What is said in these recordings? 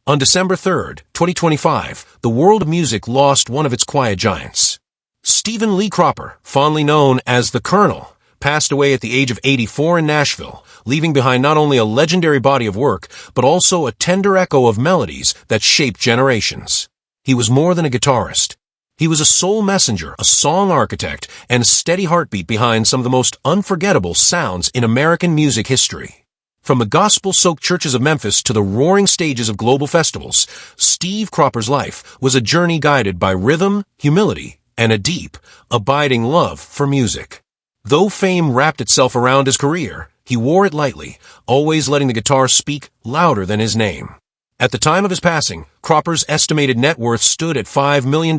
On December 3, 2025, the world of music lost one of its quiet giants. Stephen Lee Cropper, fondly known as the Colonel, passed away at the age of 84 in Nashville, leaving behind not only a legendary body of work, but also a tender echo of melodies that shaped generations. He was more than a guitarist. He was a soul messenger, a song architect, and a steady heartbeat behind some of the most unforgettable sounds in American music history. From the gospel-soaked churches of Memphis to the roaring stages of global festivals, Steve Cropper's life was a journey guided by rhythm, humility, and a deep, abiding love for music. Though fame wrapped itself around his career, he wore it lightly, always letting the guitar speak louder than his name. At the time of his passing, Cropper's estimated net worth stood at $5 million,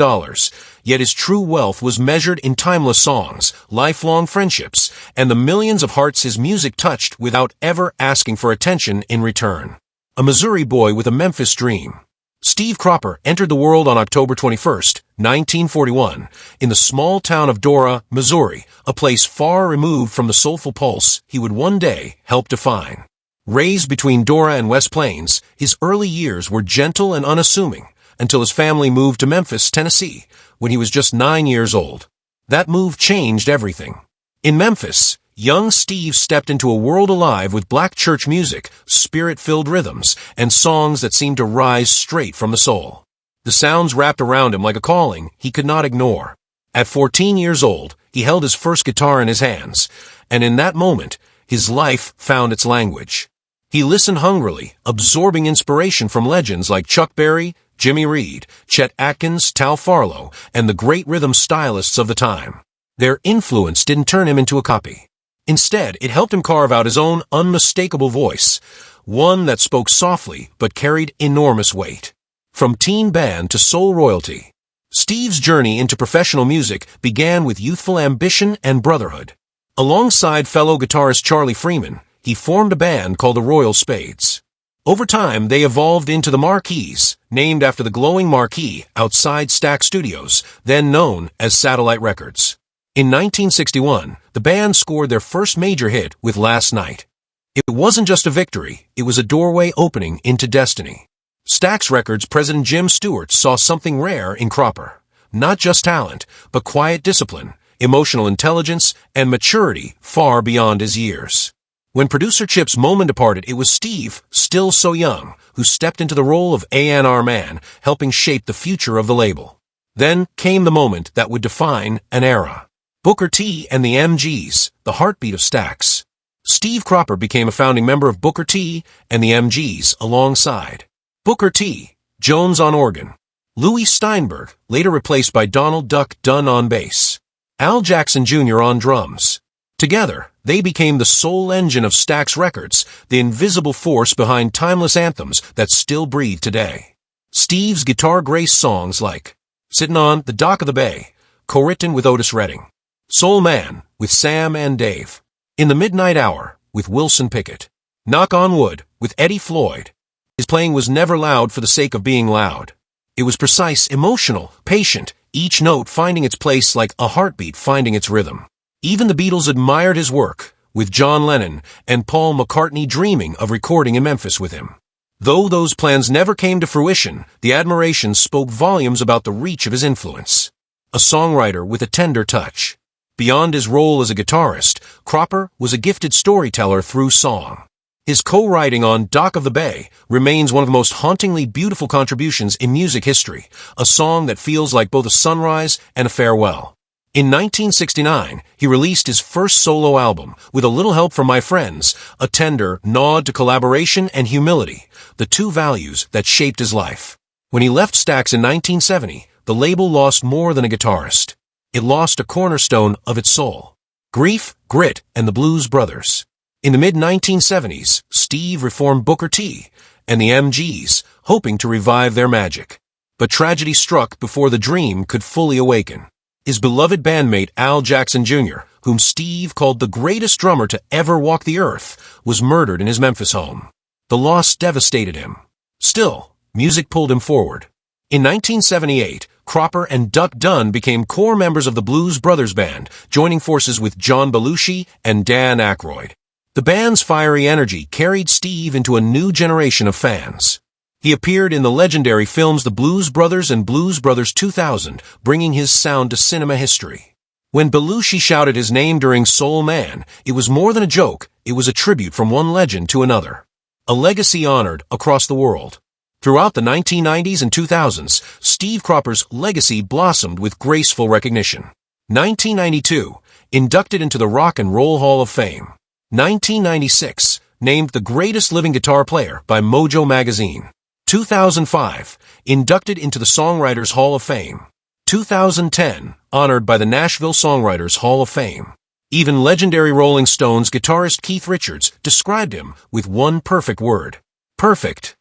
yet his true wealth was measured in timeless songs, lifelong friendships, and the millions of hearts his music touched without ever asking for attention in return. A Missouri boy with a Memphis dream, Steve Cropper entered the world on October 21, 1941, in the small town of Dora, Missouri, a place far removed from the soulful pulse he would one day help define. Raised between Dora and West Plains, his early years were gentle and unassuming until his family moved to Memphis, Tennessee, when he was just 9 years old. That move changed everything. In Memphis, young Steve stepped into a world alive with black church music, spirit-filled rhythms, and songs that seemed to rise straight from the soul. The sounds wrapped around him like a calling he could not ignore. At 14 years old, he held his first guitar in his hands, and in that moment, his life found its language. He listened hungrily, absorbing inspiration from legends like Chuck Berry, Jimmy Reed, Chet Atkins, Tal Farlow, and the great rhythm stylists of the time. Their influence didn't turn him into a copy. Instead, it helped him carve out his own unmistakable voice, one that spoke softly but carried enormous weight. From teen band to soul royalty, Steve's journey into professional music began with youthful ambition and brotherhood. Alongside fellow guitarist Charlie Freeman, he formed a band called the Royal Spades. Over time, they evolved into the Marquees, named after the glowing marquee outside Stax Studios, then known as Satellite Records. In 1961, the band scored their first major hit with Last Night. It wasn't just a victory, it was a doorway opening into destiny. Stax Records president Jim Stewart saw something rare in Cropper. Not just talent, but quiet discipline, emotional intelligence, and maturity far beyond his years. When producer Chip's Moman departed, it was Steve, still so young, who stepped into the role of A&R man, helping shape the future of the label. Then came the moment that would define an era. Booker T and the MGs, the heartbeat of Stax. Steve Cropper became a founding member of Booker T and the MGs alongside Booker T, Jones on organ, Louis Steinberg, later replaced by Donald Duck Dunn on bass, Al Jackson Jr. on drums. Together, they became the soul engine of Stax Records, the invisible force behind timeless anthems that still breathe today. Steve's guitar-graced songs like Sittin' on the Dock of the Bay, co-written with Otis Redding, Soul Man with Sam and Dave, In the Midnight Hour with Wilson Pickett, Knock on Wood with Eddie Floyd. His playing was never loud for the sake of being loud. It was precise, emotional, patient, each note finding its place like a heartbeat finding its rhythm. Even the Beatles admired his work, with John Lennon and Paul McCartney dreaming of recording in Memphis with him. Though those plans never came to fruition, the admiration spoke volumes about the reach of his influence. A songwriter with a tender touch. Beyond his role as a guitarist, Cropper was a gifted storyteller through song. His co-writing on Dock of the Bay remains one of the most hauntingly beautiful contributions in music history, a song that feels like both a sunrise and a farewell. In 1969, he released his first solo album, with a little help from my friends, a tender nod to collaboration and humility, the two values that shaped his life. When he left Stax in 1970, the label lost more than a guitarist. It lost a cornerstone of its soul. Grief, Grit, and the Blues Brothers. In the mid-1970s, Steve reformed Booker T and the MGs, hoping to revive their magic. But tragedy struck before the dream could fully awaken. His beloved bandmate Al Jackson Jr., whom Steve called the greatest drummer to ever walk the earth, was murdered in his Memphis home. The loss devastated him. Still, music pulled him forward. In 1978, Cropper and Duck Dunn became core members of the Blues Brothers Band, joining forces with John Belushi and Dan Aykroyd. The band's fiery energy carried Steve into a new generation of fans. He appeared in the legendary films The Blues Brothers and Blues Brothers 2000, bringing his sound to cinema history. When Belushi shouted his name during Soul Man, it was more than a joke, it was a tribute from one legend to another. A legacy honored across the world. Throughout the 1990s and 2000s, Steve Cropper's legacy blossomed with graceful recognition. 1992, inducted into the Rock and Roll Hall of Fame. 1996, named the greatest living guitar player by Mojo magazine. 2005, inducted into the Songwriters Hall of Fame. 2010, honored by the Nashville Songwriters Hall of Fame. Even legendary Rolling Stones guitarist Keith Richards described him with one perfect word: perfect.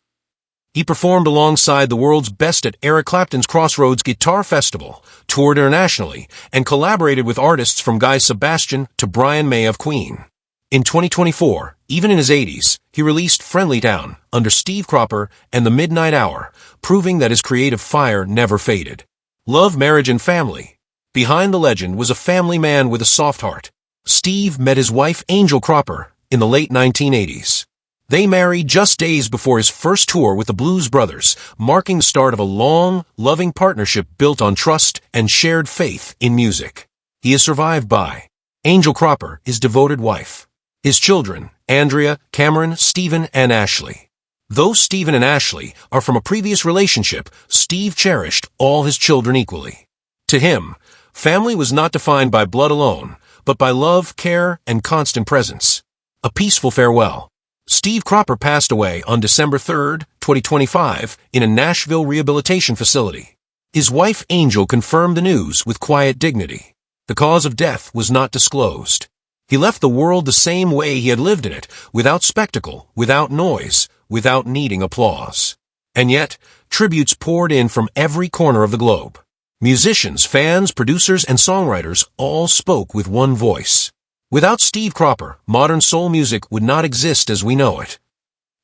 He performed alongside the world's best at Eric Clapton's Crossroads Guitar Festival, toured internationally, and collaborated with artists from Guy Sebastian to Brian May of Queen. In 2024, even in his 80s, he released Friendly Town under Steve Cropper and The Midnight Hour, proving that his creative fire never faded. Love, marriage, and family. Behind the legend was a family man with a soft heart. Steve met his wife Angel Cropper in the late 1980s. They married just days before his first tour with the Blues Brothers, marking the start of a long, loving partnership built on trust and shared faith in music. He is survived by Angel Cropper, his devoted wife. His children, Andrea, Cameron, Stephen, and Ashley. Though Stephen and Ashley are from a previous relationship, Steve cherished all his children equally. To him, family was not defined by blood alone, but by love, care, and constant presence. A peaceful farewell. Steve Cropper passed away on December 3, 2025, in a Nashville rehabilitation facility. His wife Angel confirmed the news with quiet dignity. The cause of death was not disclosed. He left the world the same way he had lived in it, without spectacle, without noise, without needing applause. And yet, tributes poured in from every corner of the globe. Musicians, fans, producers, and songwriters all spoke with one voice. Without Steve Cropper, modern soul music would not exist as we know it.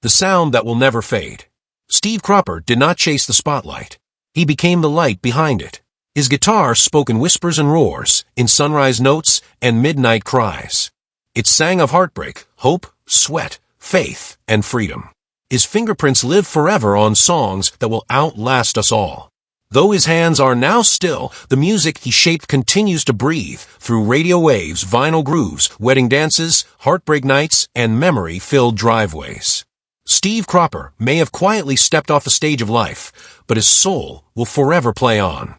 The sound that will never fade. Steve Cropper did not chase the spotlight. He became the light behind it. His guitar spoke in whispers and roars, in sunrise notes and midnight cries. It sang of heartbreak, hope, sweat, faith, and freedom. His fingerprints live forever on songs that will outlast us all. Though his hands are now still, the music he shaped continues to breathe through radio waves, vinyl grooves, wedding dances, heartbreak nights, and memory-filled driveways. Steve Cropper may have quietly stepped off the stage of life, but his soul will forever play on.